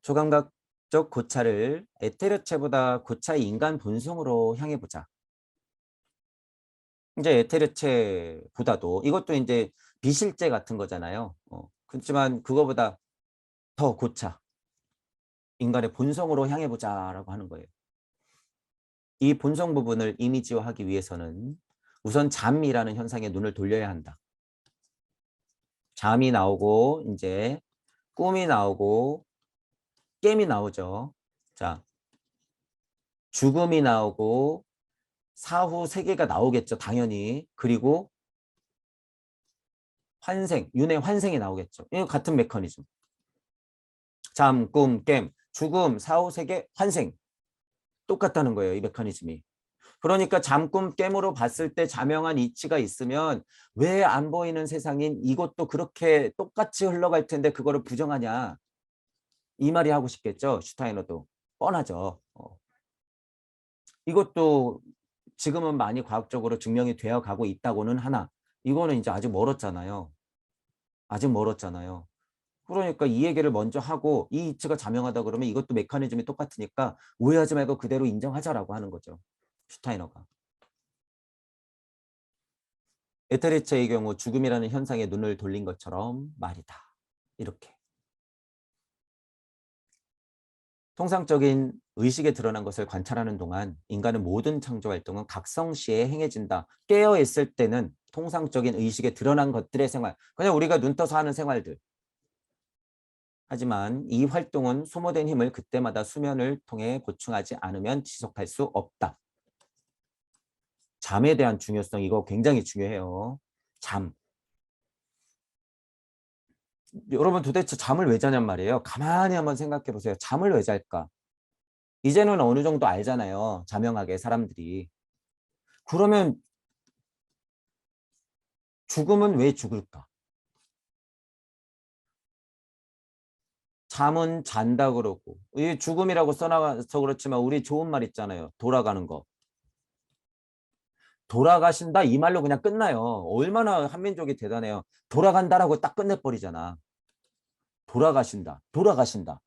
초감각적 고차를 에테르체보다 고차의 인간 본성으로 향해 보자. 이제 에테르체보다도 이것도 이제 비실제 같은 거잖아요. 그렇지만 그거보다 더 고차, 인간의 본성으로 향해 보자라고 하는 거예요. 이 본성 부분을 이미지화하기 위해서는 우선 잠이라는 현상에 눈을 돌려야 한다. 잠이 나오고 이제 꿈이 나오고 깨미 나오죠. 자, 죽음이 나오고 사후 세계가 나오겠죠. 당연히. 그리고 환생, 윤회 환생이 나오겠죠. 이거 같은 메커니즘. 잠, 꿈, 깸, 죽음, 사후 세계, 환생. 똑같다는 거예요. 이 메커니즘이. 그러니까 잠, 꿈, 깨무로 봤을 때 자명한 이치가 있으면 왜 안 보이는 세상인 이것도 그렇게 똑같이 흘러갈 텐데 그거를 부정하냐. 이 말이 하고 싶겠죠. 슈타이너도. 뻔하죠. 이것도 지금은 많이 과학적으로 증명이 되어 가고 있다고는 하나 이거는 이제 아직 멀었잖아요. 아직 멀었잖아요. 그러니까 이 얘기를 먼저 하고 이 이치가 자명하다 그러면 이것도 메커니즘이 똑같으니까 오해하지 말고 그대로 인정하자라고 하는 거죠. 슈타이너가. 에테르체의 경우 죽음이라는 현상에 눈을 돌린 것처럼 말이다. 이렇게. 통상적인 의식에 드러난 것을 관찰하는 동안 인간의 모든 창조 활동은 각성시에 행해진다. 깨어있을 때는 통상적인 의식에 드러난 것들의 생활, 그냥 우리가 눈 떠서 하는 생활들. 하지만 이 활동은 소모된 힘을 그때마다 수면을 통해 보충하지 않으면 지속할 수 없다. 잠에 대한 중요성 이거 굉장히 중요해요. 잠. 여러분 도대체 잠을 왜 자냔 말이에요. 가만히 한번 생각해 보세요. 잠을 왜 잘까? 이제는 어느 정도 알잖아요. 자명하게 사람들이. 그러면 죽음은 왜 죽을까? 잠은 잔다 그러고 이 죽음이라고 써놔서 그렇지만 우리 좋은 말 있잖아요. 돌아가는 거. 돌아가신다 이 말로 그냥 끝나요. 얼마나 한민족이 대단해요. 돌아간다라고 딱 끝내버리잖아. 돌아가신다. 돌아가신다.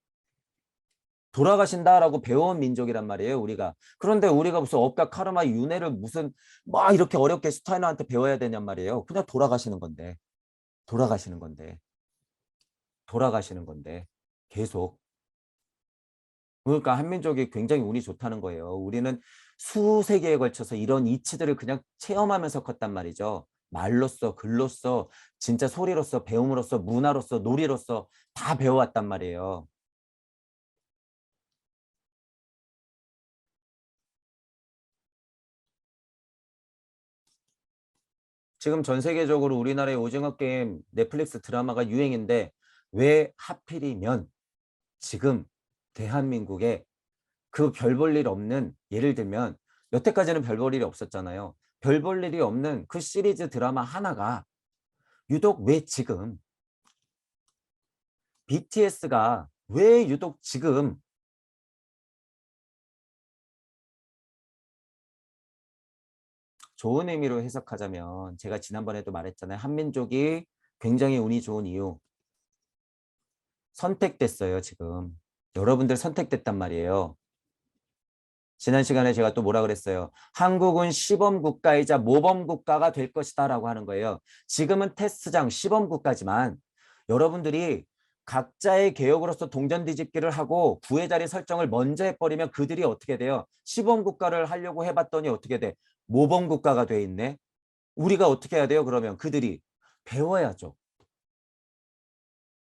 돌아가신다라고 배워온 민족이란 말이에요. 우리가. 그런데 우리가 무슨 업과 카르마 윤회를 무슨 막 이렇게 어렵게 스타이너한테 배워야 되냔 말이에요. 그냥 돌아가시는 건데. 돌아가시는 건데. 돌아가시는 건데. 계속. 그러니까 한민족이 굉장히 운이 좋다는 거예요. 우리는 수세기에 걸쳐서 이런 이치들을 그냥 체험하면서 컸단 말이죠. 말로써, 글로써, 진짜 소리로써, 배움으로써, 문화로써, 놀이로써 다 배워왔단 말이에요. 지금 전 세계적으로 우리나라의 오징어 게임, 넷플릭스 드라마가 유행인데 왜 하필이면 지금 대한민국에 그 별 볼 일 없는 예를 들면 여태까지는 별 볼 일이 없었잖아요. 별 볼 일이 없는 그 시리즈 드라마 하나가 유독 왜 지금 BTS가 왜 유독 지금 좋은 의미로 해석하자면 제가 지난번에도 말했잖아요. 한민족이 굉장히 운이 좋은 이유 선택됐어요. 지금 여러분들 선택됐단 말이에요. 지난 시간에 제가 또 뭐라 그랬어요. 한국은 시범 국가이자 모범 국가가 될 것이다 라고 하는 거예요. 지금은 테스트장 시범 국가지만 여러분들이 각자의 개혁으로서 동전 뒤집기를 하고 구의 자리 설정을 먼저 해버리면 그들이 어떻게 돼요? 시범 국가를 하려고 해봤더니 어떻게 돼? 모범 국가가 돼 있네. 우리가 어떻게 해야 돼요? 그러면 그들이 배워야죠.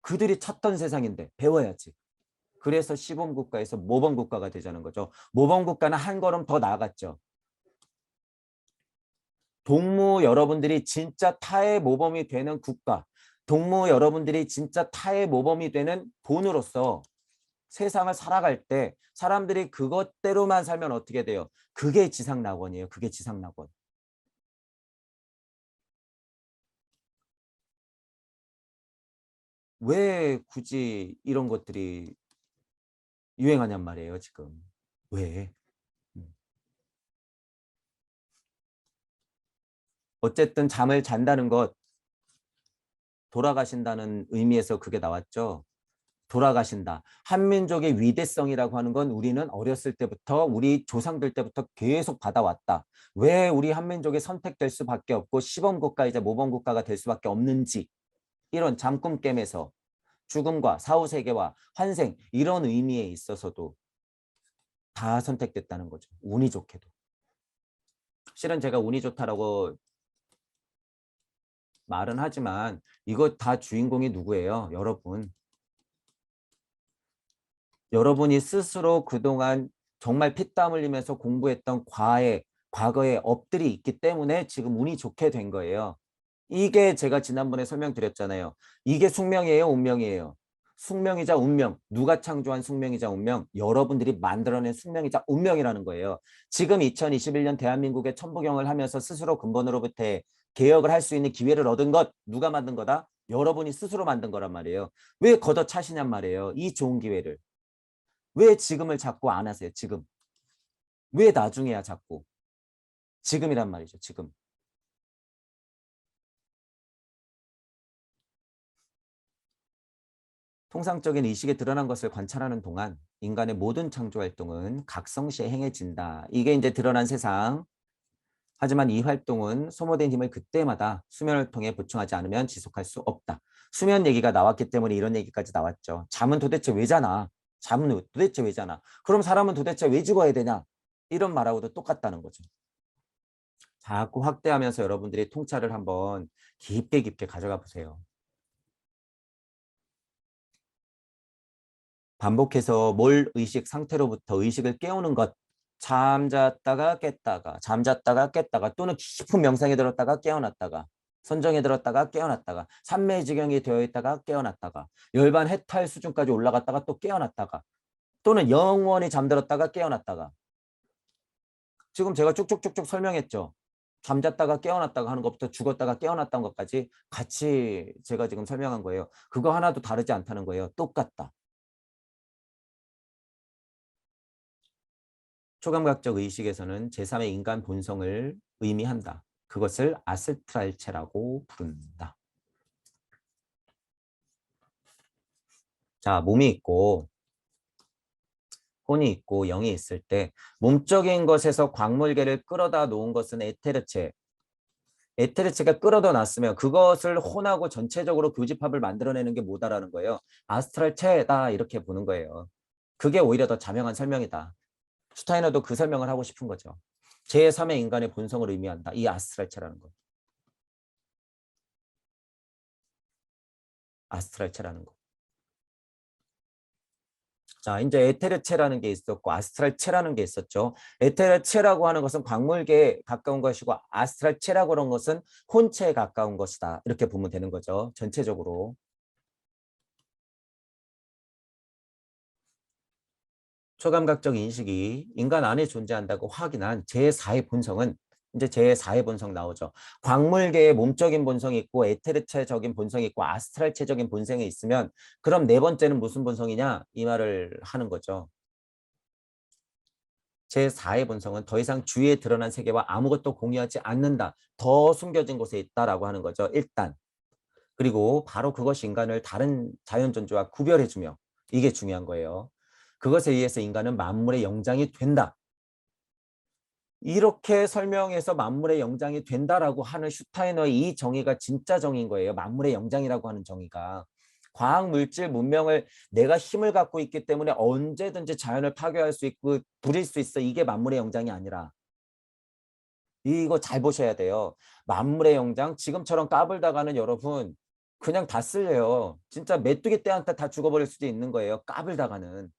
그들이 찾던 세상인데 배워야지. 그래서 시범 국가에서 모범 국가가 되자는 거죠. 모범 국가는 한 걸음 더 나아갔죠. 동무 여러분들이 진짜 타의 모범이 되는 국가, 동무 여러분들이 진짜 타의 모범이 되는 본으로서 세상을 살아갈 때 사람들이 그것대로만 살면 어떻게 돼요? 그게 지상낙원이에요. 그게 지상낙원. 왜 굳이 이런 것들이 유행하냔 말이에요, 지금. 왜? 음. 어쨌든 잠을 잔다는 것, 돌아가신다는 의미에서 그게 나왔죠. 돌아가신다. 한민족의 위대성이라고 하는 건 우리는 어렸을 때부터 우리 조상들 때부터 계속 받아왔다. 왜 우리 한민족이 선택될 수밖에 없고 시범국가이자 모범국가가 될 수밖에 없는지 이런 잠꿈 깨면서 죽음과 사후세계와 환생 이런 의미에 있어서도 다 선택됐다는 거죠. 운이 좋게도. 실은 제가 운이 좋다라고 말은 하지만 이거 다 주인공이 누구예요? 여러분. 여러분이 스스로 그동안 정말 피땀 흘리면서 공부했던 과거의 업들이 있기 때문에 지금 운이 좋게 된 거예요. 이게 제가 지난번에 설명드렸잖아요. 이게 숙명이에요, 운명이에요. 숙명이자 운명. 누가 창조한 숙명이자 운명? 여러분들이 만들어낸 숙명이자 운명이라는 거예요. 지금 2021년 대한민국의 천부경을 하면서 스스로 근본으로부터 개혁을 할 수 있는 기회를 얻은 것 누가 만든 거다? 여러분이 스스로 만든 거란 말이에요. 왜 걷어차시냔 말이에요. 이 좋은 기회를. 왜 지금을 자꾸 안 하세요? 지금. 왜 나중에야 자꾸. 지금이란 말이죠. 지금. 통상적인 의식에 드러난 것을 관찰하는 동안 인간의 모든 창조 활동은 각성시에 행해진다. 이게 이제 드러난 세상. 하지만 이 활동은 소모된 힘을 그때마다 수면을 통해 보충하지 않으면 지속할 수 없다. 수면 얘기가 나왔기 때문에 이런 얘기까지 나왔죠. 잠은 도대체 왜 자나? 잠은 도대체 왜 자나? 그럼 사람은 도대체 왜 죽어야 되냐? 이런 말하고도 똑같다는 거죠. 자꾸 확대하면서 여러분들이 통찰을 한번 깊게 가져가 보세요. 반복해서 몰 의식 상태로부터 의식을 깨우는 것. 잠잤다가 깼다가 잠잤다가 깼다가 또는 깊은 명상에 들었다가 깨어났다가 선정에 들었다가 깨어났다가 산매지경이 되어 있다가 깨어났다가 열반 해탈 수준까지 올라갔다가 또 깨어났다가 또는 영원히 잠들었다가 깨어났다가 지금 제가 쭉쭉쭉쭉 설명했죠. 잠잤다가 깨어났다가 하는 것부터 죽었다가 깨어났다는 것까지 같이 제가 지금 설명한 거예요. 그거 하나도 다르지 않다는 거예요. 똑같다. 초감각적 의식에서는 제3의 인간 본성을 의미한다. 그것을 아스트랄체라고 부른다. 자, 몸이 있고 혼이 있고 영이 있을 때 몸적인 것에서 광물계를 끌어다 놓은 것은 에테르체. 에테르체가 끌어다 놨으면 그것을 혼하고 전체적으로 교집합을 만들어내는 게 뭐다라는 거예요. 아스트랄체다 이렇게 보는 거예요. 그게 오히려 더 자명한 설명이다. 슈타이너도 그 설명을 하고 싶은 거죠. 제3의 인간의 본성을 의미한다. 이 아스트랄체라는 거. 아스트랄체라는 거. 자, 이제 에테르체라는 게 있었고 아스트랄체라는 게 있었죠. 에테르체라고 하는 것은 광물계에 가까운 것이고 아스트랄체라고 하는 것은 혼체에 가까운 것이다. 이렇게 보면 되는 거죠. 전체적으로. 초감각적 인식이 인간 안에 존재한다고 확인한 제4의 본성은 이제 제4의 본성 나오죠. 광물계의 몸적인 본성이 있고 에테르체적인 본성이 있고 아스트랄체적인 본성이 있으면 그럼 네 번째는 무슨 본성이냐? 이 말을 하는 거죠. 제4의 본성은 더 이상 주위에 드러난 세계와 아무것도 공유하지 않는다. 더 숨겨진 곳에 있다라고 하는 거죠. 일단. 그리고 바로 그것이 인간을 다른 자연존재와 구별해주며 이게 중요한 거예요. 그것에 의해서 인간은 만물의 영장이 된다. 이렇게 설명해서 만물의 영장이 된다라고 하는 슈타이너의 이 정의가 진짜 정의인 거예요. 만물의 영장이라고 하는 정의가. 과학 물질 문명을 내가 힘을 갖고 있기 때문에 언제든지 자연을 파괴할 수 있고 부릴 수 있어. 이게 만물의 영장이 아니라. 이거 잘 보셔야 돼요. 만물의 영장 지금처럼 까불다가는 여러분 그냥 다 쓸려요. 진짜 메뚜기 떼한테 다 죽어버릴 수도 있는 거예요. 까불다가는.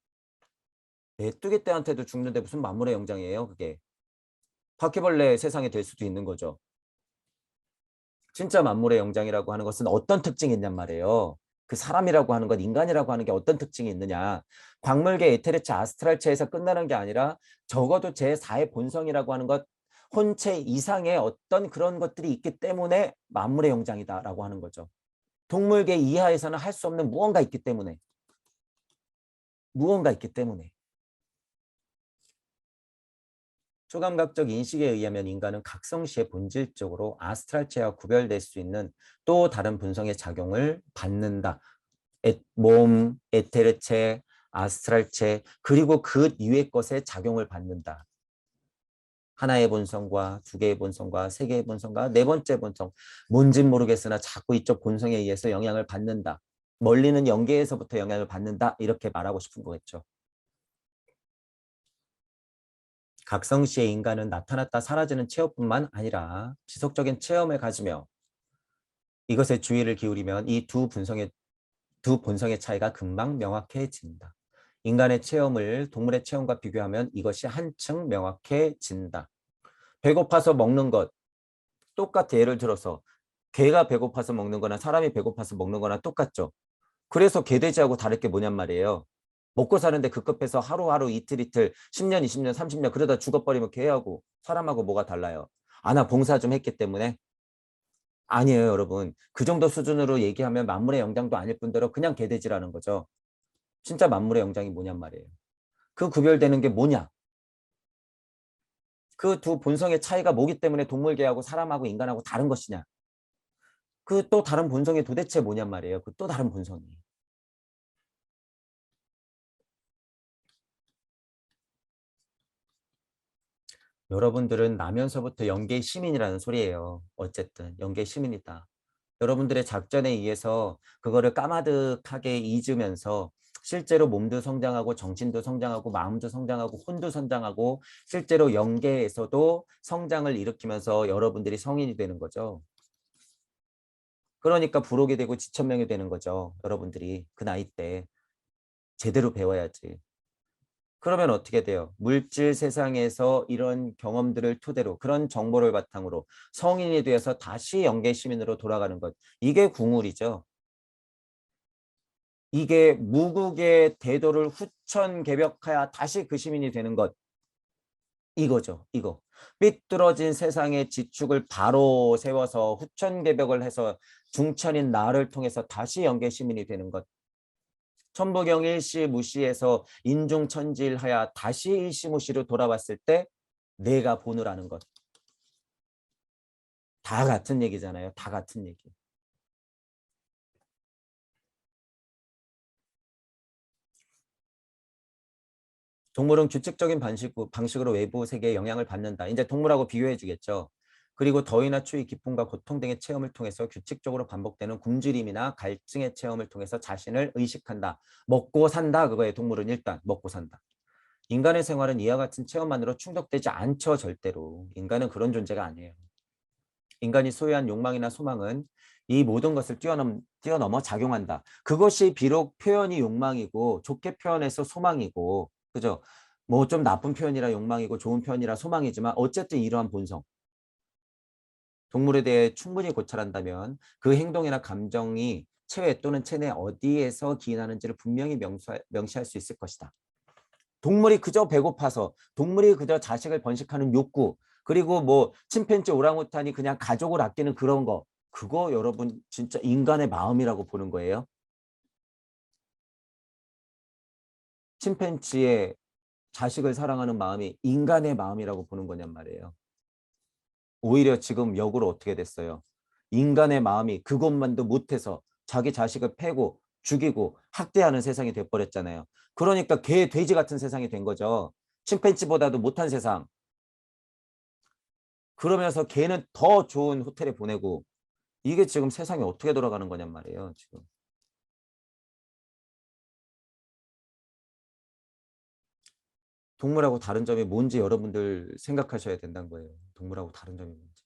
메뚜기 떼한테도 죽는데 무슨 만물의 영장이에요 그게. 바퀴벌레 세상이 될 수도 있는 거죠. 진짜 만물의 영장이라고 하는 것은 어떤 특징이 있냔 말이에요. 그 사람이라고 하는 것, 인간이라고 하는 게 어떤 특징이 있느냐. 광물계 에테르체 아스트랄체에서 끝나는 게 아니라 적어도 제4의 본성이라고 하는 것, 혼체 이상의 어떤 그런 것들이 있기 때문에 만물의 영장이다라고 하는 거죠. 동물계 이하에서는 할 수 없는 무언가 있기 때문에. 무언가 있기 때문에. 초감각적 인식에 의하면 인간은 각성시에 본질적으로 아스트랄체와 구별될 수 있는 또 다른 본성의 작용을 받는다. 몸, 에테르체, 아스트랄체, 그리고 그 위의 것에 작용을 받는다. 하나의 본성과 두 개의 본성과 세 개의 본성과 네 번째 본성. 뭔진 모르겠으나 자꾸 이쪽 본성에 의해서 영향을 받는다. 멀리는 영계에서부터 영향을 받는다. 이렇게 말하고 싶은 거겠죠. 각성시의 인간은 나타났다 사라지는 체험뿐만 아니라 지속적인 체험을 가지며 이것에 주의를 기울이면 이 두 본성의 차이가 금방 명확해진다. 인간의 체험을 동물의 체험과 비교하면 이것이 한층 명확해진다. 배고파서 먹는 것 똑같아. 예를 들어서 개가 배고파서 먹는 거나 사람이 배고파서 먹는 거나 똑같죠. 그래서 개돼지하고 다를 게 뭐냔 말이에요. 먹고 사는데 급급해서 하루하루 이틀 이틀 10년 20년 30년 그러다 죽어버리면 개하고 사람하고 뭐가 달라요. 아, 나 봉사 좀 했기 때문에. 아니에요, 여러분. 그 정도 수준으로 얘기하면 만물의 영장도 아닐 뿐더러 그냥 개돼지라는 거죠. 진짜 만물의 영장이 뭐냔 말이에요. 그 구별되는 게 뭐냐? 그 두 본성의 차이가 뭐기 때문에 동물계하고 사람하고 인간하고 다른 것이냐? 그 또 다른 본성이 도대체 뭐냔 말이에요. 그 또 다른 본성이. 여러분들은 나면서부터 영계의 시민이라는 소리예요. 어쨌든 영계의 시민이다. 여러분들의 작전에 의해서 그거를 까마득하게 잊으면서 실제로 몸도 성장하고 정신도 성장하고 마음도 성장하고 혼도 성장하고 실제로 영계에서도 성장을 일으키면서 여러분들이 성인이 되는 거죠. 그러니까 부록이 되고 지천명이 되는 거죠. 여러분들이 그 나이 때 제대로 배워야지. 그러면 어떻게 돼요? 물질 세상에서 이런 경험들을 토대로 그런 정보를 바탕으로 성인이 되어서 다시 영계 시민으로 돌아가는 것. 이게 궁울이죠. 이게 무국의 대도를 후천개벽하여 다시 그 시민이 되는 것. 이거죠. 이거. 삐뚤어진 세상의 지축을 바로 세워서 후천개벽을 해서 중천인 나를 통해서 다시 영계 시민이 되는 것. 천부경 일시무시에서 인중천지일하여 다시 일시무시로 돌아왔을 때 내가 보느라는 것. 다 같은 얘기잖아요. 다 같은 얘기. 동물은 규칙적인 방식으로 외부 세계에 영향을 받는다. 이제 동물하고 비교해 주겠죠. 그리고 더위나 추위, 기쁨과 고통 등의 체험을 통해서 규칙적으로 반복되는 굶주림이나 갈증의 체험을 통해서 자신을 의식한다. 먹고 산다. 그거에 동물은 일단 먹고 산다. 인간의 생활은 이와 같은 체험만으로 충족되지 않죠. 절대로. 인간은 그런 존재가 아니에요. 인간이 소유한 욕망이나 소망은 이 모든 것을 뛰어넘어 작용한다. 그것이 비록 표현이 욕망이고 좋게 표현해서 소망이고 그죠? 뭐 좀 나쁜 표현이라 욕망이고 좋은 표현이라 소망이지만 어쨌든 이러한 본성. 동물에 대해 충분히 고찰한다면 그 행동이나 감정이 체외 또는 체내 어디에서 기인하는지를 분명히 명시할 수 있을 것이다. 동물이 그저 배고파서 동물이 그저 자식을 번식하는 욕구 그리고 뭐 침팬지 오랑우탄이 그냥 가족을 아끼는 그런 거 그거 여러분 진짜 인간의 마음이라고 보는 거예요. 침팬지의 자식을 사랑하는 마음이 인간의 마음이라고 보는 거냔 말이에요. 오히려 지금 역으로 어떻게 됐어요? 인간의 마음이 그것만도 못해서 자기 자식을 패고 죽이고 학대하는 세상이 돼버렸잖아요. 그러니까 개, 돼지 같은 세상이 된 거죠. 침팬지보다도 못한 세상. 그러면서 걔는 더 좋은 호텔에 보내고 이게 지금 세상이 어떻게 돌아가는 거냔 말이에요. 지금. 동물하고 다른 점이 뭔지 여러분들 생각하셔야 된다는 거예요. 동물하고 다른 점이 뭔지.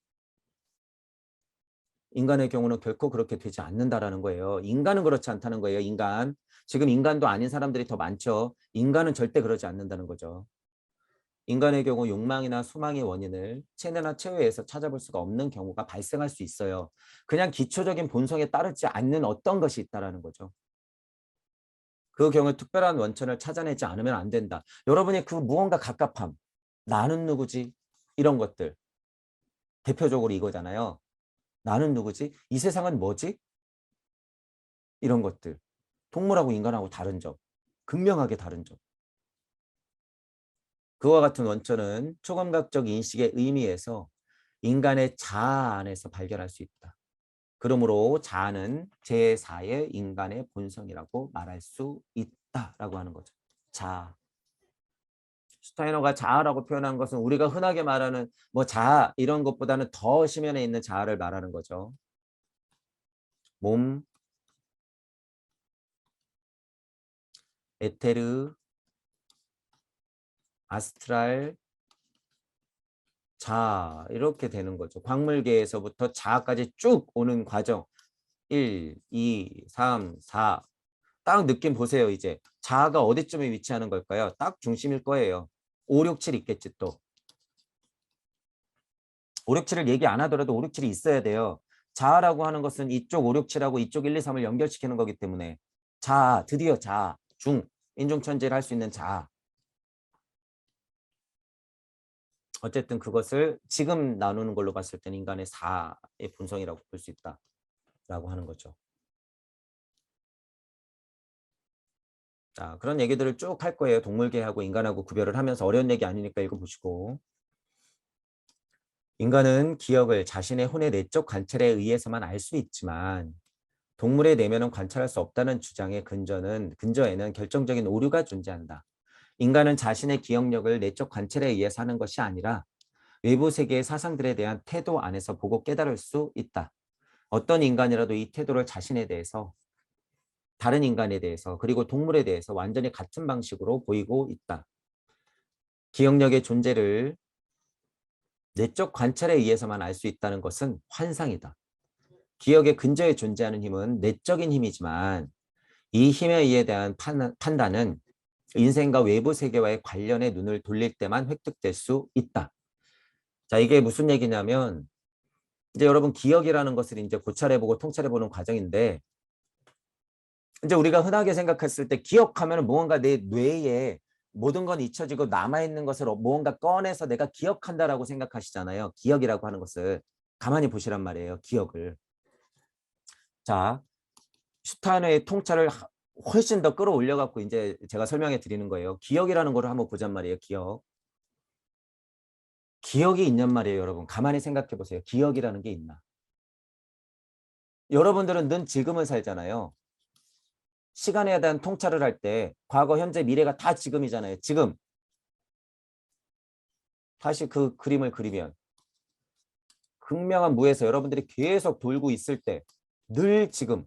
인간의 경우는 결코 그렇게 되지 않는다라는 거예요. 인간은 그렇지 않다는 거예요. 인간. 지금 인간도 아닌 사람들이 더 많죠. 인간은 절대 그러지 않는다는 거죠. 인간의 경우 욕망이나 소망의 원인을 체내나 체외에서 찾아볼 수가 없는 경우가 발생할 수 있어요. 그냥 기초적인 본성에 따르지 않는 어떤 것이 있다라는 거죠. 그 경우 특별한 원천을 찾아내지 않으면 안 된다. 여러분이 그 무언가 갑갑함, 나는 누구지? 이런 것들 대표적으로 이거잖아요. 나는 누구지? 이 세상은 뭐지? 이런 것들. 동물하고 인간하고 다른 점. 극명하게 다른 점. 그와 같은 원천은 초감각적 인식의 의미에서 인간의 자아 안에서 발견할 수 있다. 그러므로 자아는 제4의 인간의 본성이라고 말할 수 있다라고 하는 거죠. 자아. 슈타이너가 자아라고 표현한 것은 우리가 흔하게 말하는 뭐 자아 이런 것보다는 더 심연에 있는 자아를 말하는 거죠. 몸, 에테르, 아스트랄, 자아 이렇게 되는 거죠. 광물계에서부터 자아까지 쭉 오는 과정. 1, 2, 3, 4. 딱 느낌 보세요. 이제 자아가 어디쯤에 위치하는 걸까요? 딱 중심일 거예요. 5, 6, 7 있겠지 또. 5, 6, 7을 얘기 안 하더라도 5, 6, 7이 있어야 돼요. 자아라고 하는 것은 이쪽 5, 6, 7하고 이쪽 1, 2, 3을 연결시키는 거기 때문에 자아, 드디어 자아, 중, 인종천재를 할 수 있는 자아. 어쨌든 그것을 지금 나누는 걸로 봤을 때는 인간의 4의 본성이라고 볼 수 있다라고 하는 거죠. 자, 그런 얘기들을 쭉 할 거예요. 동물계하고 인간하고 구별을 하면서 어려운 얘기 아니니까 읽어보시고. 인간은 기억을 자신의 혼의 내적 관찰에 의해서만 알 수 있지만 동물의 내면은 관찰할 수 없다는 주장의 근저에는 결정적인 오류가 존재한다. 인간은 자신의 기억력을 내적 관찰에 의해서 하는 것이 아니라 외부 세계의 사상들에 대한 태도 안에서 보고 깨달을 수 있다. 어떤 인간이라도 이 태도를 자신에 대해서, 다른 인간에 대해서, 그리고 동물에 대해서 완전히 같은 방식으로 보이고 있다. 기억력의 존재를 내적 관찰에 의해서만 알 수 있다는 것은 환상이다. 기억의 근저에 존재하는 힘은 내적인 힘이지만 이 힘에 의해 대한 판단은 인생과 외부 세계와의 관련에 눈을 돌릴 때만 획득될 수 있다. 자, 이게 무슨 얘기냐면 이제 여러분 기억이라는 것을 이제 고찰해보고 통찰해보는 과정인데 이제 우리가 흔하게 생각했을 때 기억하면 무언가 내 뇌에 모든 건 잊혀지고 남아있는 것을 무언가 꺼내서 내가 기억한다라고 생각하시잖아요. 기억이라고 하는 것을 가만히 보시란 말이에요. 기억을. 자, 슈타이너의 통찰을 훨씬 더 끌어올려 갖고 이제 제가 설명해 드리는 거예요. 기억이라는 거를 한번 보잔 말이에요. 기억. 기억이 있냔 말이에요, 여러분. 가만히 생각해 보세요. 기억이라는 게 있나? 여러분들은 는 지금을 살잖아요. 시간에 대한 통찰을 할 때 과거, 현재, 미래가 다 지금이잖아요. 지금. 다시 그 그림을 그리면 극명한 무에서 여러분들이 계속 돌고 있을 때 늘 지금,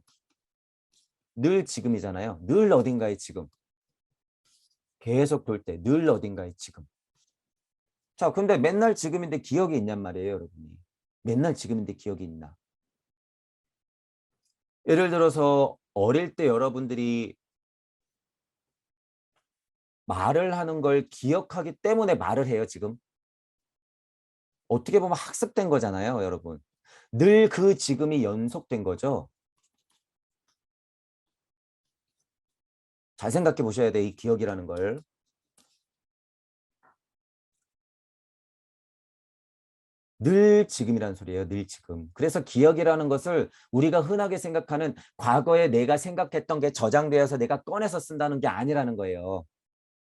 늘 지금이잖아요. 늘 어딘가에 지금. 계속 돌 때 늘 어딘가에 지금. 자, 근데 맨날 지금인데 기억이 있냔 말이에요, 여러분이. 맨날 지금인데 기억이 있나? 예를 들어서 어릴 때 여러분들이 말을 하는 걸 기억하기 때문에 말을 해요, 지금. 어떻게 보면 학습된 거잖아요, 여러분. 늘 그 지금이 연속된 거죠. 잘 생각해 보셔야 돼, 이 기억이라는 걸. 늘 지금이라는 소리예요, 늘 지금. 그래서 기억이라는 것을 우리가 흔하게 생각하는 과거에 내가 생각했던 게 저장되어서 내가 꺼내서 쓴다는 게 아니라는 거예요.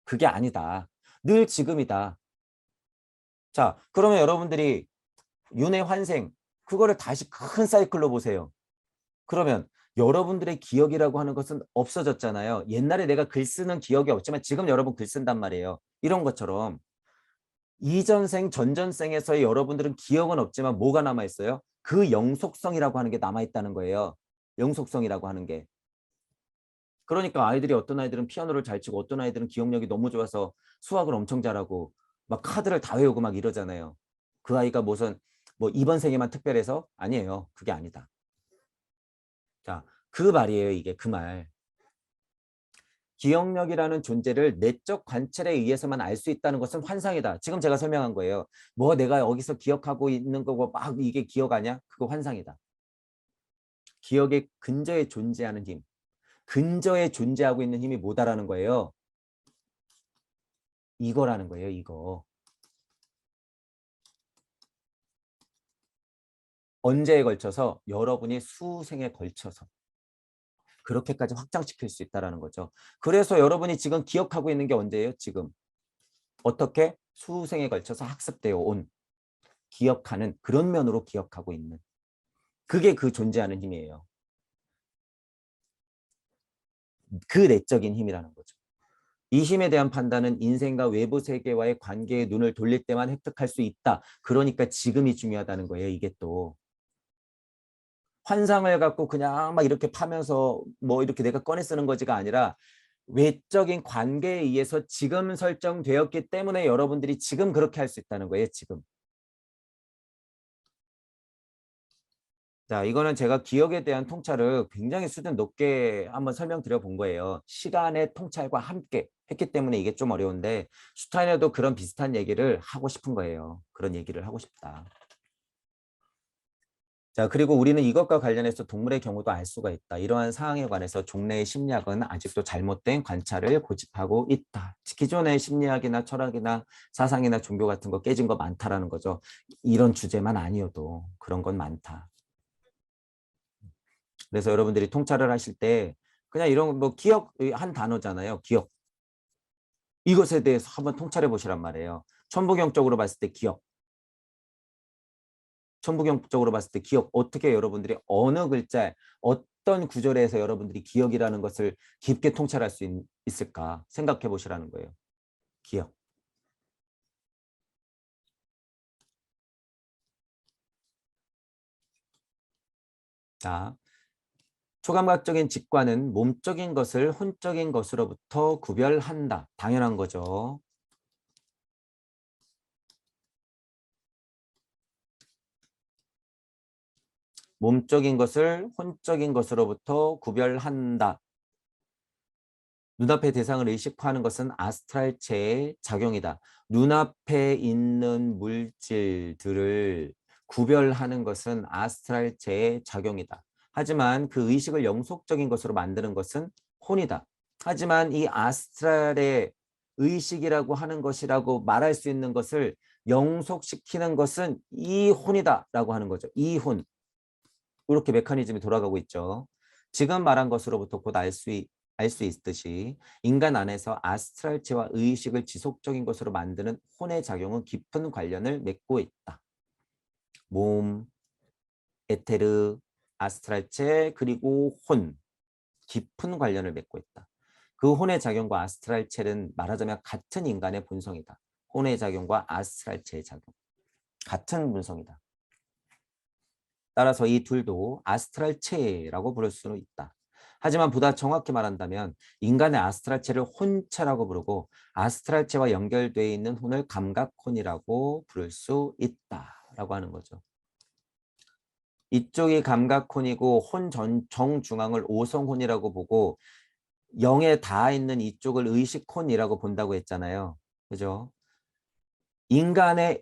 그게 아니다. 늘 지금이다. 자, 그러면 여러분들이 윤회 환생, 그거를 다시 큰 사이클로 보세요. 그러면 여러분들의 기억이라고 하는 것은 없어졌잖아요. 옛날에 내가 글 쓰는 기억이 없지만 지금 여러분 글 쓴단 말이에요. 이런 것처럼 이전생, 전전생에서의 여러분들은 기억은 없지만 뭐가 남아있어요? 그 영속성이라고 하는 게 남아있다는 거예요. 영속성이라고 하는 게. 그러니까 아이들이 어떤 아이들은 피아노를 잘 치고 어떤 아이들은 기억력이 너무 좋아서 수학을 엄청 잘하고 막 카드를 다 외우고 막 이러잖아요. 그 아이가 무슨 뭐 이번 생에만 특별해서? 아니에요. 그게 아니다. 자, 그 말이에요. 이게 그 말. 기억력이라는 존재를 내적 관찰에 의해서만 알 수 있다는 것은 환상이다. 지금 제가 설명한 거예요. 뭐 내가 여기서 기억하고 있는 거고 막 이게 기억 아니야? 그거 환상이다. 기억의 근저에 존재하는 힘. 근저에 존재하고 있는 힘이 뭐다라는 거예요. 이거라는 거예요. 이거. 언제에 걸쳐서? 여러분이 수생에 걸쳐서. 그렇게까지 확장시킬 수 있다는 거죠. 그래서 여러분이 지금 기억하고 있는 게 언제예요? 지금. 어떻게? 수생에 걸쳐서 학습되어 온 기억하는 그런 면으로 기억하고 있는. 그게 그 존재하는 힘이에요. 그 내적인 힘이라는 거죠. 이 힘에 대한 판단은 인생과 외부 세계와의 관계에 눈을 돌릴 때만 획득할 수 있다. 그러니까 지금이 중요하다는 거예요. 이게 또. 환상을 갖고 그냥 막 이렇게 파면서 뭐 이렇게 내가 꺼내 쓰는 거지가 아니라 외적인 관계에 의해서 지금 설정되었기 때문에 여러분들이 지금 그렇게 할 수 있다는 거예요. 지금. 자, 이거는 제가 기억에 대한 통찰을 굉장히 수준 높게 한번 설명드려 본 거예요. 시간의 통찰과 함께 했기 때문에 이게 좀 어려운데 슈타이너도 그런 비슷한 얘기를 하고 싶은 거예요. 그런 얘기를 하고 싶다. 자, 그리고 우리는 이것과 관련해서 동물의 경우도 알 수가 있다. 이러한 사항에 관해서 종래의 심리학은 아직도 잘못된 관찰을 고집하고 있다. 기존의 심리학이나 철학이나 사상이나 종교 같은 거 깨진 거 많다라는 거죠. 이런 주제만 아니어도 그런 건 많다. 그래서 여러분들이 통찰을 하실 때 그냥 이런 뭐 기억 한 단어잖아요. 기억. 이것에 대해서 한번 통찰해 보시란 말이에요. 천부경적으로 봤을 때 기억. 천부경적으로 봤을 때 기억. 어떻게 여러분들이 어느 글자에 어떤 구절에서 여러분들이 기억이라는 것을 깊게 통찰할 수 있을까 생각해 보시라는 거예요. 기억. 자, 초감각적인 직관은 몸적인 것을 혼적인 것으로부터 구별한다. 당연한 거죠. 몸적인 것을 혼적인 것으로부터 구별한다. 눈앞의 대상을 의식화하는 것은 아스트랄체의 작용이다. 눈앞에 있는 물질들을 구별하는 것은 아스트랄체의 작용이다. 하지만 그 의식을 영속적인 것으로 만드는 것은 혼이다. 하지만 이 아스트랄의 의식이라고 하는 것이라고 말할 수 있는 것을 영속시키는 것은 이 혼이다라고 하는 거죠. 이 혼. 이렇게 메커니즘이 돌아가고 있죠. 지금 말한 것으로부터 곧 알 수 있듯이 인간 안에서 아스트랄체와 의식을 지속적인 것으로 만드는 혼의 작용은 깊은 관련을 맺고 있다. 몸, 에테르, 아스트랄체 그리고 혼, 깊은 관련을 맺고 있다. 그 혼의 작용과 아스트랄체는 말하자면 같은 인간의 본성이다. 혼의 작용과 아스트랄체의 작용. 같은 본성이다. 따라서 이 둘도 아스트랄체라고 부를 수는 있다. 하지만 보다 정확히 말한다면 인간의 아스트랄체를 혼체라고 부르고 아스트랄체와 연결되어 있는 혼을 감각혼이라고 부를 수 있다라고 하는 거죠. 이쪽이 감각혼이고 혼 정중앙을 오성혼이라고 보고 영에 닿아 있는 이쪽을 의식혼이라고 본다고 했잖아요. 그죠? 인간의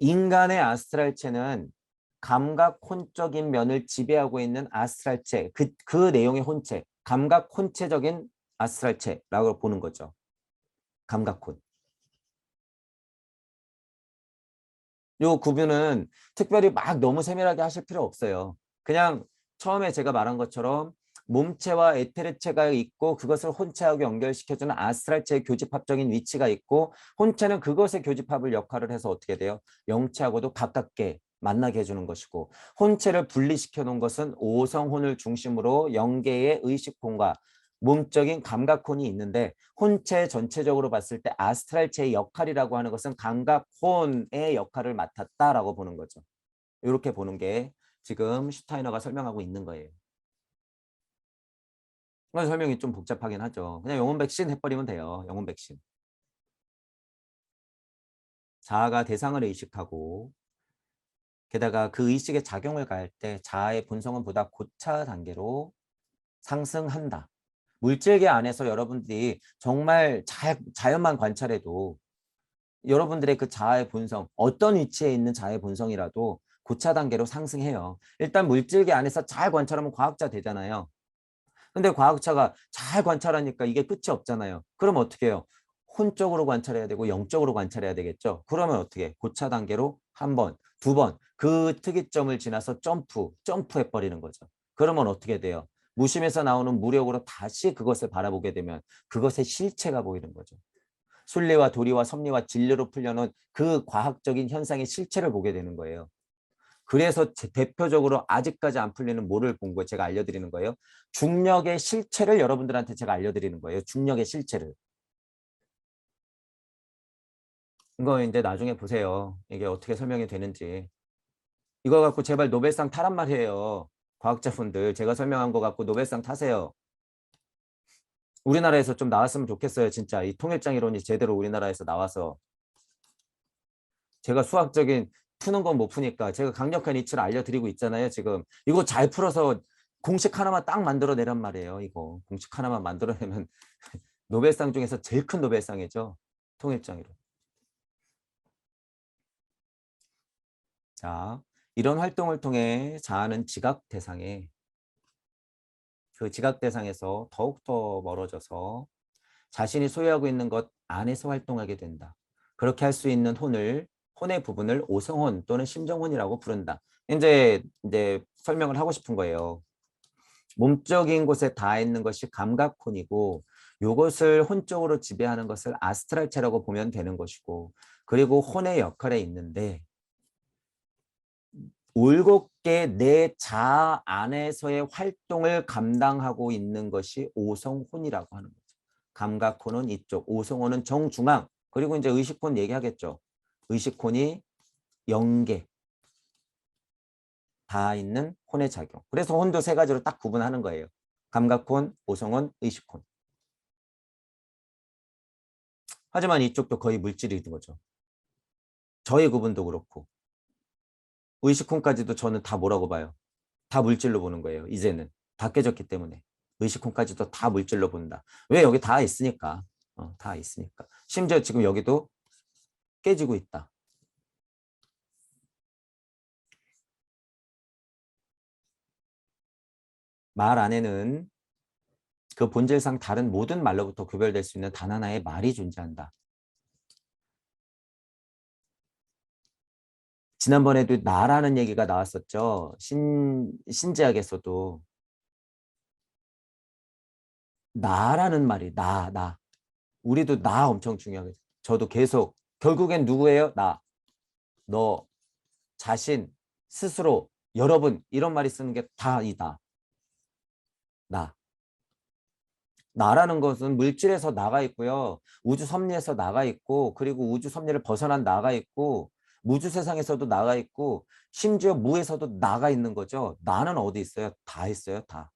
아스트랄체는 감각혼적인 면을 지배하고 있는 아스트랄체, 그 내용의 혼체, 감각혼체적인 아스트랄체라고 보는 거죠. 감각혼. 요 구분은 특별히 막 너무 세밀하게 하실 필요 없어요. 그냥 처음에 제가 말한 것처럼 몸체와 에테르체가 있고 그것을 혼체하고 연결시켜주는 아스트랄체의 교집합적인 위치가 있고 혼체는 그것의 교집합을 역할을 해서 어떻게 돼요? 영체하고도 가깝게 만나게 해주는 것이고 혼체를 분리시켜 놓은 것은 오성혼을 중심으로 영계의 의식혼과 몸적인 감각혼이 있는데 혼체 전체적으로 봤을 때 아스트랄체의 역할이라고 하는 것은 감각혼의 역할을 맡았다라고 보는 거죠. 이렇게 보는 게 지금 슈타이너가 설명하고 있는 거예요. 설명이 좀 복잡하긴 하죠. 그냥 영혼 백신 해버리면 돼요. 영혼 백신. 자아가 대상을 의식하고 게다가 그 의식의 작용을 가할 때 자아의 본성은 보다 고차 단계로 상승한다. 물질계 안에서 여러분들이 정말 자연만 관찰해도 여러분들의 그 자아의 본성, 어떤 위치에 있는 자아의 본성이라도 고차 단계로 상승해요. 일단 물질계 안에서 잘 관찰하면 과학자 되잖아요. 근데 과학자가 잘 관찰하니까 이게 끝이 없잖아요. 그럼 어떻게 해요? 혼적으로 관찰해야 되고 영적으로 관찰해야 되겠죠. 그러면 어떻게 고차 단계로 한 번, 두 번, 그 특이점을 지나서 점프해버리는 거죠. 그러면 어떻게 돼요? 무심에서 나오는 무력으로 다시 그것을 바라보게 되면 그것의 실체가 보이는 거죠. 순리와 도리와 섭리와 진리로 풀려놓은 그 과학적인 현상의 실체를 보게 되는 거예요. 그래서 대표적으로 아직까지 안 풀리는 뭐를 본 거예요? 제가 알려드리는 거예요. 중력의 실체를 여러분들한테 제가 알려드리는 거예요. 중력의 실체를. 이거 이제 나중에 보세요. 이게 어떻게 설명이 되는지. 이거 갖고 제발 노벨상 타란 말이에요. 과학자분들. 제가 설명한 거 갖고 노벨상 타세요. 우리나라에서 좀 나왔으면 좋겠어요. 진짜 이 통일장 이론이 제대로 우리나라에서 나와서. 제가 수학적인 푸는 건 못 푸니까 제가 강력한 이치를 알려드리고 있잖아요. 지금 이거 잘 풀어서 공식 하나만 딱 만들어내란 말이에요. 이거 공식 하나만 만들어내면 노벨상 중에서 제일 큰 노벨상이죠. 통일장 이론. 자, 이런 활동을 통해 자아는 지각 대상에 그 지각 대상에서 더욱더 멀어져서 자신이 소유하고 있는 것 안에서 활동하게 된다. 그렇게 할 수 있는 혼의 부분을 오성혼 또는 심정혼이라고 부른다. 이제 설명을 하고 싶은 거예요. 몸적인 곳에 닿아 있는 것이 감각혼이고 이것을 혼적으로 지배하는 것을 아스트랄체라고 보면 되는 것이고 그리고 혼의 역할에 있는데 올곧게 내 자아 안에서의 활동을 감당하고 있는 것이 오성혼이라고 하는 거죠. 감각혼은 이쪽, 오성혼은 정중앙, 그리고 이제 의식혼 얘기하겠죠. 의식혼이 영계, 다 있는 혼의 작용. 그래서 혼도 세 가지로 딱 구분하는 거예요. 감각혼, 오성혼, 의식혼. 하지만 이쪽도 거의 물질이 있는 거죠. 저의 구분도 그렇고. 의식혼까지도 저는 다 뭐라고 봐요? 다 물질로 보는 거예요. 이제는. 다 깨졌기 때문에. 의식혼까지도 다 물질로 본다. 왜? 여기 다 있으니까. 다 있으니까. 심지어 지금 여기도 깨지고 있다. 말 안에는 그 본질상 다른 모든 말로부터 구별될 수 있는 단 하나의 말이 존재한다. 지난번에도 나라는 얘기가 나왔었죠. 신지학에서도 나라는 말이 나. 우리도 나 엄청 중요하게. 저도 계속 결국엔 누구예요? 나, 너, 자신, 스스로, 여러분 이런 말이 쓰는 게 다 이 나. 나라는 것은 물질에서 나가 있고요. 우주 섭리에서 나가 있고 그리고 우주 섭리를 벗어난 나가 있고 무주 세상에서도 나가 있고 심지어 무에서도 나가 있는 거죠. 나는 어디 있어요? 다 있어요. 다.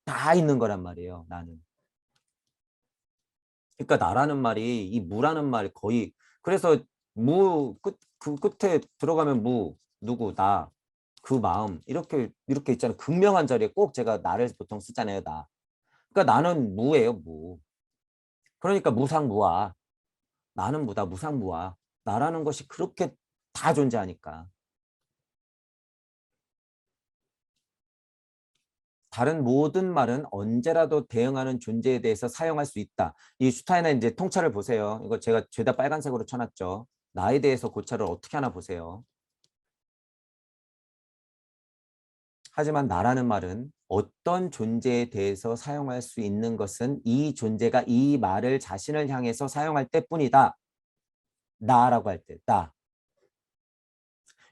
다 있는 거란 말이에요. 나는. 그러니까 나라는 말이 이 무라는 말이 거의 그래서 그 끝에 들어가면 누구, 나, 그 마음 이렇게 있잖아요. 극명한 자리에 꼭 제가 나를 보통 쓰잖아요. 나. 그러니까 나는 무예요. 무. 그러니까 무상무아. 나는 무다 무상무아. 나라는 것이 그렇게 다 존재하니까. 다른 모든 말은 언제라도 대응하는 존재에 대해서 사용할 수 있다. 이 슈타인의 이제 통찰을 보세요. 이거 제가 죄다 빨간색으로 쳐놨죠. 나에 대해서 고찰을 어떻게 하나 보세요. 하지만 나라는 말은 어떤 존재에 대해서 사용할 수 있는 것은 이 존재가 이 말을 자신을 향해서 사용할 때뿐이다. 나라고 할 때, 나.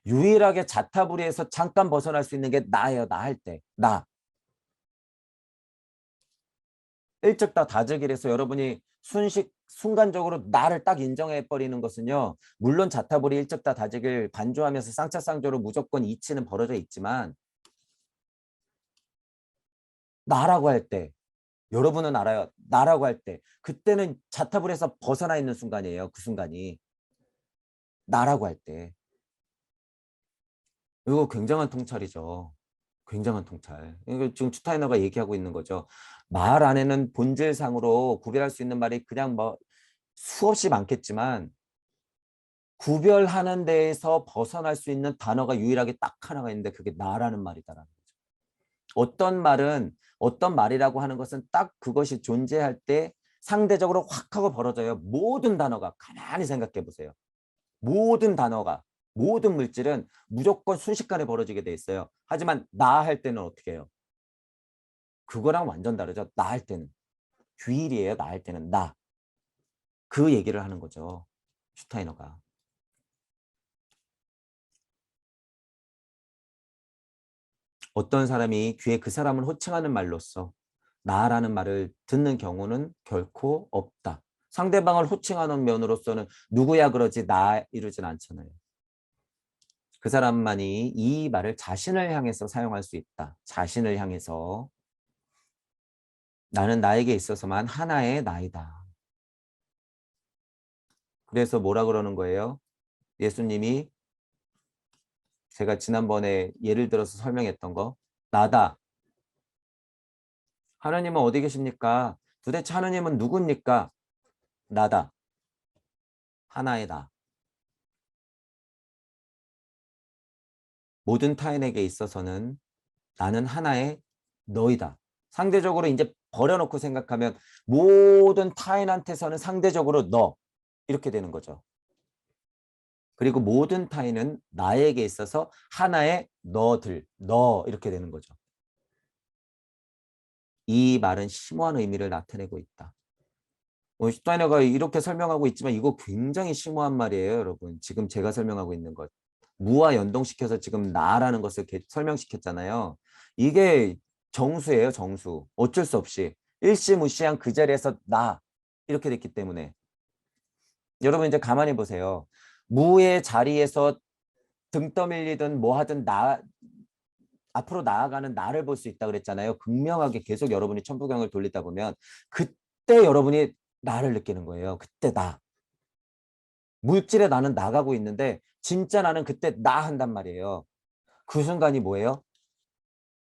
유일하게 자타부리에서 잠깐 벗어날 수 있는 게 나예요. 나 할 때, 나. 일찍다 다즈길에서 여러분이 순간적으로 나를 딱 인정해 버리는 것은요. 물론 자타불이 일찍다 다즈길 반조하면서 쌍차쌍조로 무조건 이치는 벌어져 있지만 나라고 할 때, 여러분은 알아요. 나라고 할 때, 그때는 자타불에서 벗어나 있는 순간이에요. 그 순간이. 나라고 할 때. 이거 굉장한 통찰이죠. 굉장한 통찰. 이거 지금 추타이너가 얘기하고 있는 거죠. 말 안에는 본질상으로 구별할 수 있는 말이 그냥 뭐 수없이 많겠지만 구별하는 데에서 벗어날 수 있는 단어가 유일하게 딱 하나가 있는데 그게 나라는 말이다라는 거죠. 어떤 말이라고 하는 것은 딱 그것이 존재할 때 상대적으로 확 하고 벌어져요. 모든 단어가 가만히 생각해 보세요. 모든 단어가 모든 물질은 무조건 순식간에 벌어지게 돼 있어요. 하지만 나 할 때는 어떻게 해요? 그거랑 완전 다르죠. 나 할 때는 휴일이에요. 나 할 때는 나. 그 얘기를 하는 거죠. 슈타이너가. 어떤 사람이 귀에 그 사람을 호칭하는 말로써 나라는 말을 듣는 경우는 결코 없다. 상대방을 호칭하는 면으로서는 누구야 그러지 나 이러진 않잖아요. 그 사람만이 이 말을 자신을 향해서 사용할 수 있다. 자신을 향해서 나는 나에게 있어서만 하나의 나이다. 그래서 뭐라 그러는 거예요? 예수님이 제가 지난번에 예를 들어서 설명했던 거 나다. 하나님은 어디 계십니까? 도대체 하나님은 누굽니까? 나다. 하나의 나. 모든 타인에게 있어서는 나는 하나의 너이다. 상대적으로 이제 버려놓고 생각하면 모든 타인한테서는 상대적으로 너 이렇게 되는 거죠. 그리고 모든 타인은 나에게 있어서 하나의 너들, 너 이렇게 되는 거죠. 이 말은 심오한 의미를 나타내고 있다. 슈타이너가 이렇게 설명하고 있지만 이거 굉장히 심오한 말이에요, 여러분. 지금 제가 설명하고 있는 것. 무와 연동시켜서 지금 나라는 것을 설명시켰잖아요. 이게 정수예요, 정수. 어쩔 수 없이. 일시무시한 그 자리에서 나 이렇게 됐기 때문에. 여러분 이제 가만히 보세요. 무의 자리에서 등 떠밀리든 뭐 하든 앞으로 나아가는 나를 볼 수 있다 그랬잖아요. 극명하게 계속 여러분이 천부경을 돌리다 보면 그때 여러분이 나를 느끼는 거예요. 그때 나. 물질에 나는 나가고 있는데 진짜 나는 그때 나 한단 말이에요. 그 순간이 뭐예요?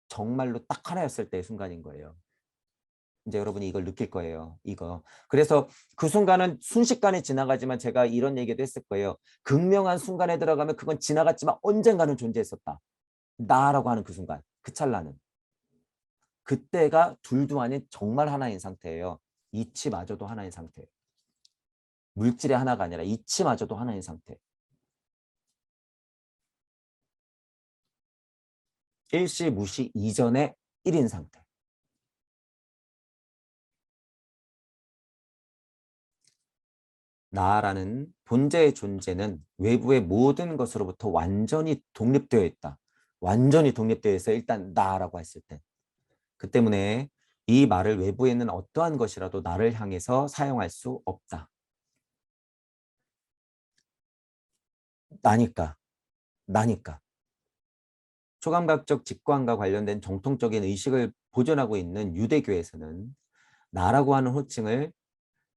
정말로 딱 하나였을 때의 순간인 거예요. 이제 여러분이 이걸 느낄 거예요. 이거. 그래서 그 순간은 순식간에 지나가지만 제가 이런 얘기도 했을 거예요. 극명한 순간에 들어가면 그건 지나갔지만 언젠가는 존재했었다. 나라고 하는 그 순간, 그 찰나는. 그때가 둘도 아닌 정말 하나인 상태예요. 이치마저도 하나인 상태. 물질의 하나가 아니라 이치마저도 하나인 상태. 일시 무시 이전의 1인 상태. 나라는 본자의 존재는 외부의 모든 것으로부터 완전히 독립되어 있다. 완전히 독립되어 있어 일단 나라고 했을 때. 그 때문에 이 말을 외부에 있는 어떠한 것이라도 나를 향해서 사용할 수 없다. 나니까. 나니까. 초감각적 직관과 관련된 정통적인 의식을 보존하고 있는 유대교에서는 나라고 하는 호칭을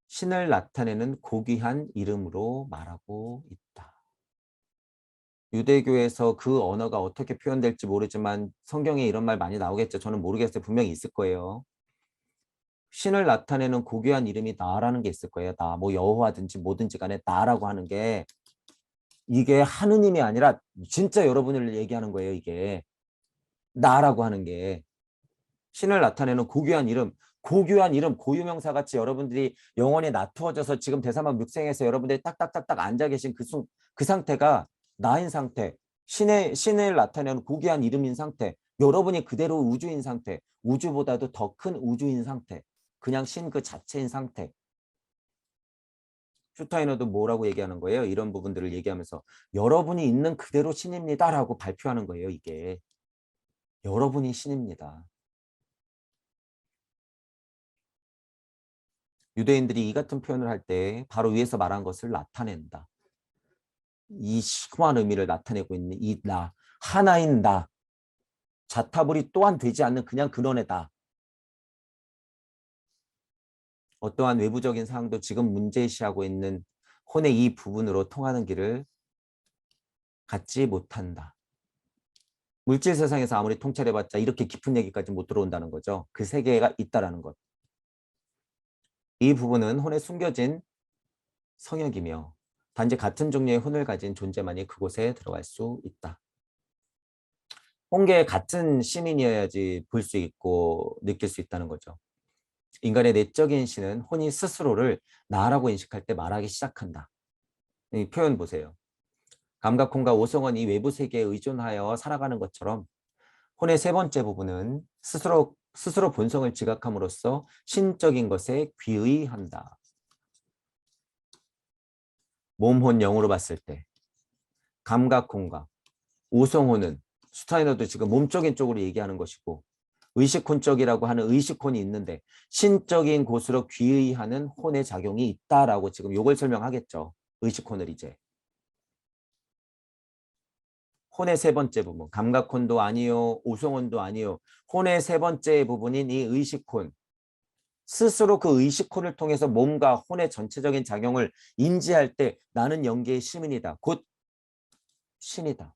신을 나타내는 고귀한 이름으로 말하고 있다. 유대교에서 그 언어가 어떻게 표현될지 모르지만 성경에 이런 말 많이 나오겠죠. 저는 모르겠어요. 분명히 있을 거예요. 신을 나타내는 고귀한 이름이 나라는 게 있을 거예요. 나, 뭐 여호와든지 뭐든지 간에 나라고 하는 게 이게 하느님이 아니라 진짜 여러분을 얘기하는 거예요. 이게 나라고 하는 게 신을 나타내는 고귀한 이름, 고유명사 같이 여러분들이 영혼이 나투어져서 지금 대사만 묵생에서 여러분들이 딱딱딱딱 앉아 계신 그 상태가 나인 상태, 신을 나타내는 고귀한 이름인 상태, 여러분이 그대로 우주인 상태, 우주보다도 더 큰 우주인 상태, 그냥 신 그 자체인 상태. 슈타이너도 뭐라고 얘기하는 거예요? 이런 부분들을 얘기하면서 여러분이 있는 그대로 신입니다라고 발표하는 거예요. 이게 여러분이 신입니다. 유대인들이 이 같은 표현을 할 때 바로 위에서 말한 것을 나타낸다. 이 심오한 의미를 나타내고 있는 이 나, 하나인 나, 자타불이 또한 되지 않는 그냥 근원의 나. 어떠한 외부적인 사항도 지금 문제시하고 있는 혼의 이 부분으로 통하는 길을 갖지 못한다. 물질 세상에서 아무리 통찰해봤자 이렇게 깊은 얘기까지 못 들어온다는 거죠. 그 세계가 있다라는 것. 이 부분은 혼에 숨겨진 성역이며 단지 같은 종류의 혼을 가진 존재만이 그곳에 들어갈 수 있다. 홍계 같은 시민이어야지 볼 수 있고 느낄 수 있다는 거죠. 인간의 내적인 신은 혼이 스스로를 나라고 인식할 때 말하기 시작한다. 이 표현 보세요. 감각혼과 오성은 이 외부 세계에 의존하여 살아가는 것처럼 혼의 세 번째 부분은 스스로 본성을 지각함으로써 신적인 것에 귀의한다. 몸, 혼, 영으로 봤을 때 감각혼과 오성혼은 슈타이너도 지금 몸적인 쪽으로 얘기하는 것이고 의식혼적이라고 하는 의식혼이 있는데 신적인 곳으로 귀의하는 혼의 작용이 있다라고 지금 요걸 설명하겠죠. 의식혼을 이제. 혼의 세 번째 부분, 감각혼도 아니요, 오성혼도 아니요. 혼의 세 번째 부분인 이 의식혼. 스스로 그 의식혼을 통해서 몸과 혼의 전체적인 작용을 인지할 때 나는 영계의 시민이다. 곧 신이다.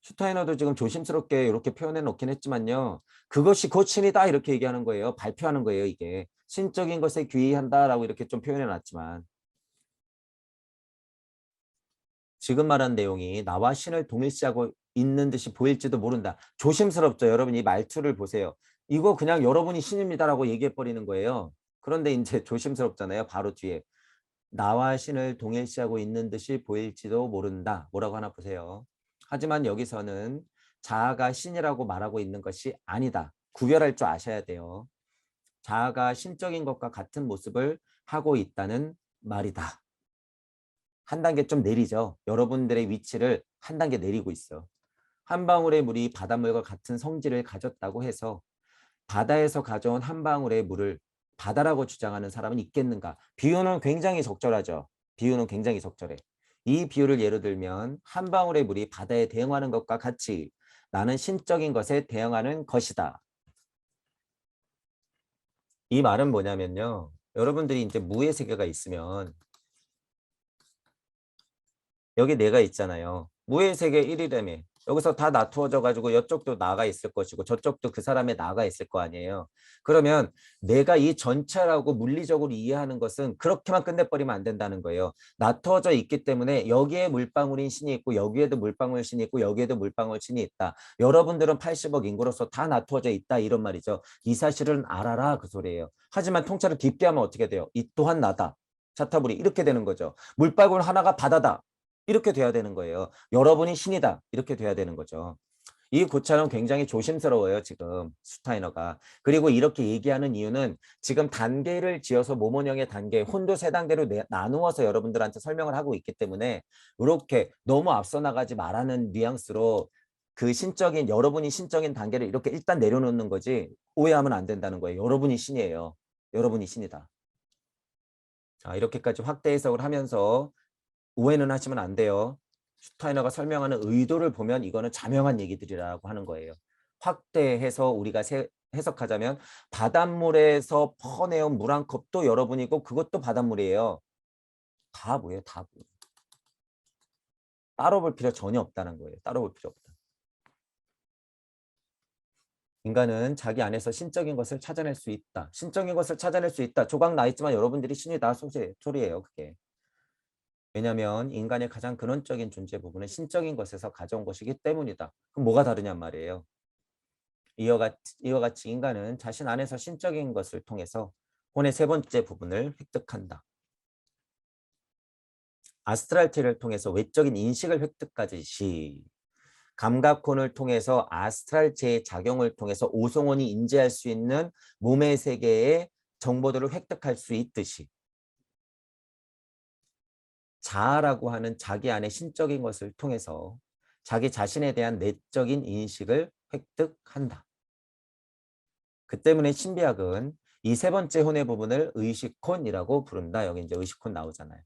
슈타이너도 지금 조심스럽게 이렇게 표현해 놓긴 했지만요. 그것이 곧 신이다 이렇게 얘기하는 거예요. 발표하는 거예요. 이게. 신적인 것에 귀의한다라고 이렇게 좀 표현해 놨지만 지금 말한 내용이 나와 신을 동일시하고 있는 듯이 보일지도 모른다. 조심스럽죠. 여러분 이 말투를 보세요. 이거 그냥 여러분이 신입니다라고 얘기해 버리는 거예요. 그런데 이제 조심스럽잖아요. 바로 뒤에 나와 신을 동일시하고 있는 듯이 보일지도 모른다. 뭐라고 하나 보세요. 하지만 여기서는 자아가 신이라고 말하고 있는 것이 아니다. 구별할 줄 아셔야 돼요. 자아가 신적인 것과 같은 모습을 하고 있다는 말이다. 한 단계 좀 내리죠. 여러분들의 위치를 한 단계 내리고 있어. 한 방울의 물이 바닷물과 같은 성질을 가졌다고 해서 바다에서 가져온 한 방울의 물을 바다라고 주장하는 사람은 있겠는가? 비유는 굉장히 적절하죠. 비유는 굉장히 적절해. 이 비유를 예로 들면 한 방울의 물이 바다에 대응하는 것과 같이 나는 신적인 것에 대응하는 것이다. 이 말은 뭐냐면요. 여러분들이 이제 무의 세계가 있으면 여기 내가 있잖아요. 무의 세계 1이라며. 여기서 다 나투어져 가지고 이쪽도 나가 있을 것이고 저쪽도 그 사람의 나가 있을 거 아니에요. 그러면 내가 이 전체라고 물리적으로 이해하는 것은 그렇게만 끝내버리면 안 된다는 거예요. 나투어져 있기 때문에 여기에 물방울인 신이 있고 여기에도 물방울 신이 있고 여기에도 물방울 신이 있다. 여러분들은 80억 인구로서 다 나투어져 있다 이런 말이죠. 이 사실은 알아라 그 소리예요. 하지만 통찰을 깊게 하면 어떻게 돼요? 이 또한 나다. 자타불이 이렇게 되는 거죠. 물방울 하나가 바다다. 이렇게 돼야 되는 거예요. 여러분이 신이다. 이렇게 돼야 되는 거죠. 이 고찰은 굉장히 조심스러워요. 지금 슈타이너가. 그리고 이렇게 얘기하는 이유는 지금 단계를 지어서 모모형의 단계, 혼도 세 단계로 나누어서 여러분들한테 설명을 하고 있기 때문에 이렇게 너무 앞서 나가지 말라는 뉘앙스로 그 신적인 여러분이 신적인 단계를 이렇게 일단 내려놓는 거지 오해하면 안 된다는 거예요. 여러분이 신이에요. 여러분이 신이다. 자, 이렇게까지 확대 해석을 하면서 오해는 하시면 안 돼요. 슈타이너가 설명하는 의도를 보면 이거는 자명한 얘기들이라고 하는 거예요. 확대해서 우리가 해석하자면 바닷물에서 퍼내온 물 한 컵도 여러분이고 그것도 바닷물이에요. 다 뭐예요? 다 뭐. 따로 볼 필요 전혀 없다는 거예요. 따로 볼 필요 없다. 인간은 자기 안에서 신적인 것을 찾아낼 수 있다. 신적인 것을 찾아낼 수 있다. 조각 나 있지만 여러분들이 신이다 소리예요. 그게. 왜냐하면 인간의 가장 근원적인 존재 부분은 신적인 것에서 가져온 것이기 때문이다. 그럼 뭐가 다르냔 말이에요. 이와 같이 인간은 자신 안에서 신적인 것을 통해서 혼의 세 번째 부분을 획득한다. 아스트랄체를 통해서 외적인 인식을 획득하듯이 감각혼을 통해서 아스트랄체의 작용을 통해서 오송혼이 인지할 수 있는 몸의 세계의 정보들을 획득할 수 있듯이 자아라고 하는 자기 안의 신적인 것을 통해서 자기 자신에 대한 내적인 인식을 획득한다. 그 때문에 신비학은 이 세 번째 혼의 부분을 의식혼이라고 부른다. 여기 이제 의식혼 나오잖아요.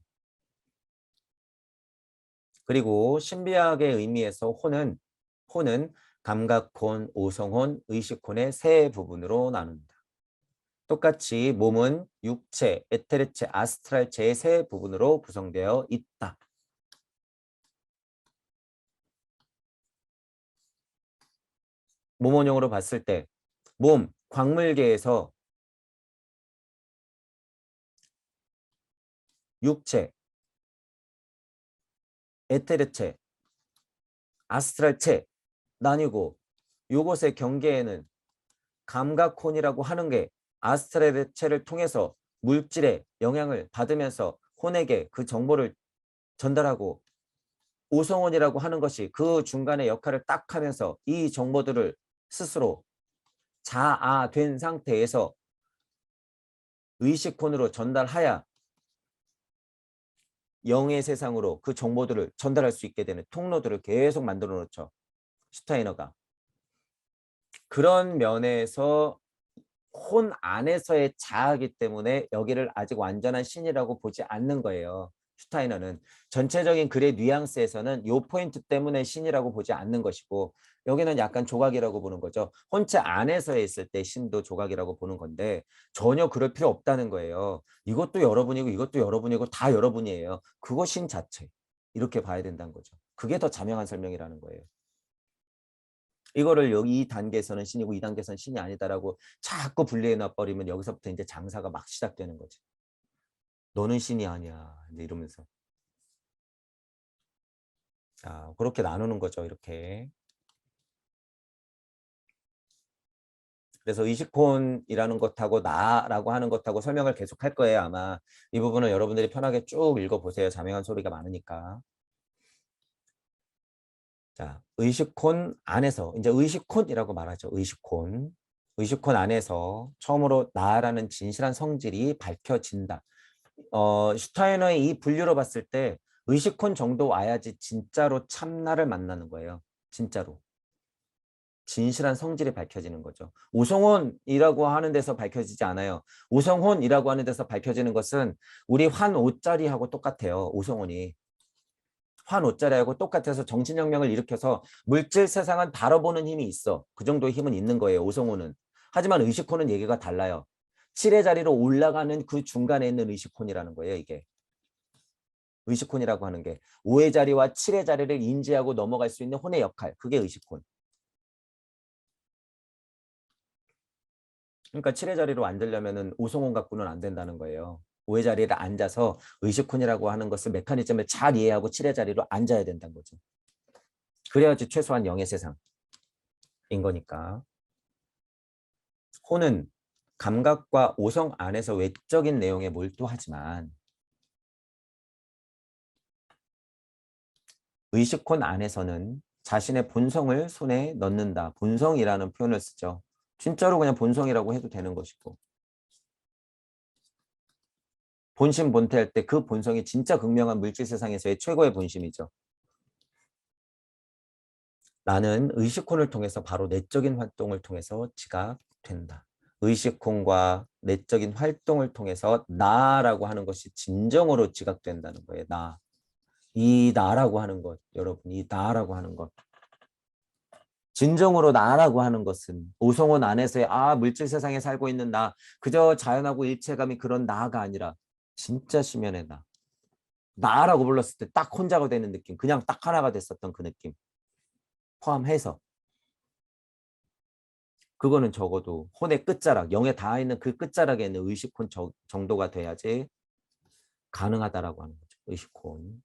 그리고 신비학의 의미에서 혼은 감각혼, 오성혼, 의식혼의 세 부분으로 나눕니다. 똑같이 몸은 육체, 에테르체, 아스트랄체의 세 부분으로 구성되어 있다. 몸원형으로 봤을 때 몸, 광물계에서 육체, 에테르체, 아스트랄체 나뉘고 요것의 경계에는 감각혼이라고 하는 게 아스트랄체를 통해서 물질에 영향을 받으면서 혼에게 그 정보를 전달하고 오성혼이라고 하는 것이 그 중간에 역할을 딱 하면서 이 정보들을 스스로 자아된 상태에서 의식혼으로 전달하야 영의 세상으로 그 정보들을 전달할 수 있게 되는 통로들을 계속 만들어 놓죠. 슈타이너가. 그런 면에서 혼 안에서의 자아이기 때문에 여기를 아직 완전한 신이라고 보지 않는 거예요. 슈타이너는 전체적인 글의 뉘앙스에서는 이 포인트 때문에 신이라고 보지 않는 것이고 여기는 약간 조각이라고 보는 거죠. 혼체 안에서 있을 때 신도 조각이라고 보는 건데 전혀 그럴 필요 없다는 거예요. 이것도 여러분이고 이것도 여러분이고 다 여러분이에요. 그거 신 자체. 이렇게 봐야 된다는 거죠. 그게 더 자명한 설명이라는 거예요. 이거를 여기 이 단계에서는 신이고 이 단계에서는 신이 아니다라고 자꾸 분리해 놔버리면 여기서부터 이제 장사가 막 시작되는 거지. 너는 신이 아니야. 이제 이러면서. 자, 그렇게 나누는 거죠. 이렇게. 그래서 의식혼이라는 것하고 나라고 하는 것하고 설명을 계속 할 거예요. 아마 이 부분은 여러분들이 편하게 쭉 읽어보세요. 자명한 소리가 많으니까. 자, 의식혼 안에서 이제 의식혼이라고 말하죠. 의식혼. 의식혼 안에서 처음으로 나라는 진실한 성질이 밝혀진다. 슈타이너의 이 분류로 봤을 때 의식혼 정도 와야지 진짜로 참나를 만나는 거예요. 진짜로. 진실한 성질이 밝혀지는 거죠. 오성혼이라고 하는 데서 밝혀지지 않아요. 오성혼이라고 하는 데서 밝혀지는 것은 우리 환오짜리하고 똑같아요. 오성혼이. 환오짜리하고 똑같아서 정신혁명을 일으켜서 물질 세상은 바라보는 힘이 있어. 그 정도의 힘은 있는 거예요. 오성혼은. 하지만 의식혼은 얘기가 달라요. 7의 자리로 올라가는 그 중간에 있는 의식혼이라는 거예요. 이게. 의식혼이라고 하는 게 5의 자리와 7의 자리를 인지하고 넘어갈 수 있는 혼의 역할. 그게 의식혼. 그러니까 7의 자리로 앉으려면 오성혼 갖고는 안 된다는 거예요. 5의 자리에 앉아서 의식혼이라고 하는 것을 메커니즘을 잘 이해하고 7의 자리로 앉아야 된다는 거죠. 그래야지 최소한 영의 세상인 거니까. 혼은 감각과 오성 안에서 외적인 내용에 몰두하지만 의식혼 안에서는 자신의 본성을 손에 넣는다. 본성이라는 표현을 쓰죠. 진짜로 그냥 본성이라고 해도 되는 것이고. 본심 본태할 때 그 본성이 진짜 극명한 물질 세상에서의 최고의 본심이죠. 나는 의식혼을 통해서 바로 내적인 활동을 통해서 지각된다. 의식혼과 내적인 활동을 통해서 나라고 하는 것이 진정으로 지각된다는 거예요. 나. 이 나라고 하는 것. 여러분, 이 나라고 하는 것. 진정으로 나라고 하는 것은 오성혼 안에서의 물질 세상에 살고 있는 나. 그저 자연하고 일체감이 그런 나가 아니라 진짜 심연의 나. 나라고 불렀을 때 딱 혼자가 되는 느낌. 그냥 딱 하나가 됐었던 그 느낌. 포함해서. 그거는 적어도 혼의 끝자락, 영에 닿아 있는 그 끝자락에 있는 의식혼 정도가 돼야지 가능하다라고 하는 거죠. 의식혼.